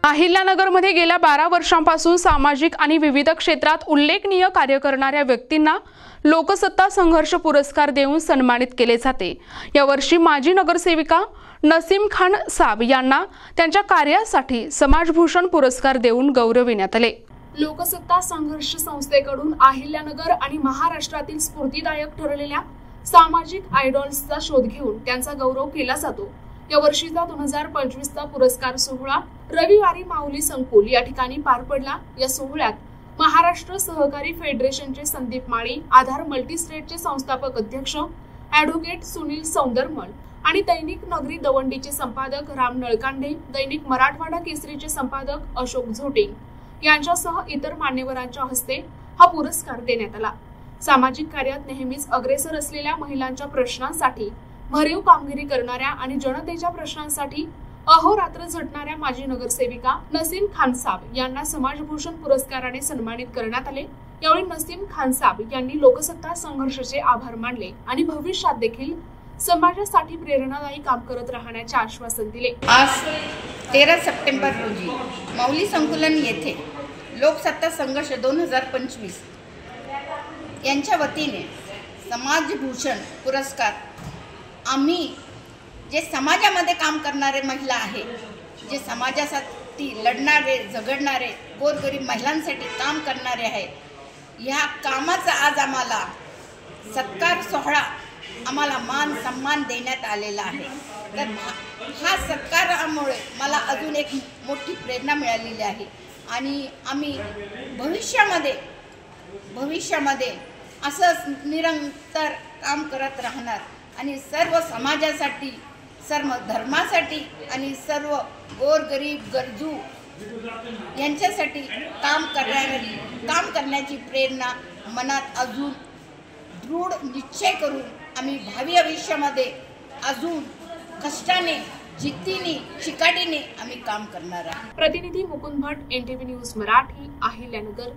अहिल्यानगरमध्ये गेल्या 12 वर्षांपासून सामाजिक आणि विविध क्षेत्रात उल्लेखनीय कार्य करणाऱ्या व्यक्तींना लोकसत्ता संघर्ष पुरस्कार देऊन सन्मानित केले जाते। यावर्षी माजी नगरसेविका नसीम खान साब यांना त्यांच्या कार्यासाठी समाजभूषण पुरस्कार देऊन गौरविण्यात आले। लोकसत्ता संघर्ष संस्थेकडून अहिल्यानगर आणि महाराष्ट्रातील स्फूर्तिदायक ठरलेल्या सामाजिक आयडॉल्सचा शोध घेऊन त्यांचा गौरव केला जातो। या वर्षीचा 2025चा पुरस्कार सोहळा रविवारी माऊली संकुल या ठिकाणी पार पडला। या सोहळ्यात महाराष्ट्र सहकारी फेडरेशनचे संदीप माळी, आधार मल्टीस्टेटचे संस्थापक अध्यक्ष ॲडव्होकेट सुनील सौंदरमल आणि दैनिक नगरी दवंडीचे संपादक राम नळकांडे, दैनिक मराठवाडा केसरीचे संपादक अशोक झोटे यांच्यासह इतर मान्यवरांच्या हस्ते हा पुरस्कार देण्यात आला। सामाजिक कार्यात नेहमीच अग्रेसर असलेल्या महिलांच्या प्रश्नांसाठी भरीव कामगिरी करणाऱ्या आणि जनतेच्या प्रश्नांसाठी अहोरात्र झटणाऱ्या माजी नगरसेविका नसीम खान साब यांना समाजभूषण पुरस्काराने सन्मानित करण्यात आले। यावेळी नसीम खान साब यांनी लोकसत्ता संघर्षाचे आभार मानले आणि भविष्यात देखील समाजासाठी प्रेरणादायी काम करत राहण्याचे आश्वासन दिले। आज 13 सप्टेंबर रोजी माऊली संकुलन येथे लोकसत्ता संघर्ष 2025 यांच्या वतीने समाजभूषण पुरस्कार आम्ही जे समाजामध्ये काम करणारे महिला आहे, जे समाजासाठी लढणारे झगडणारे गोरगरीब महिलांसाठी काम करणारे आहे, ह्या कामाचा आज आम्हाला सत्कार सोहळा आम्हाला मान सन्मान देण्यात आलेला आहे। तर हा सत्कारामुळे मला अजून एक मोठी प्रेरणा मिळालेली आहे आणि आम्ही भविष्यामध्ये असंच निरंतर काम करत राहणार आणि सर्व समाजासाठी, सर्व धर्मासाठी आणि सर्व गोरगरीब गरजू यांच्यासाठी काम करण्याची प्रेरणा मनात अजून दृढ निश्चय करून आम्ही भावी भविष्यामध्ये अजून कष्टाने, जिद्दीने, चिकाटीने आम्ही काम करणार आहोत। प्रतिनिधी मुकुंद भट, NTV न्यूज मराठी, अहिल्यानगर।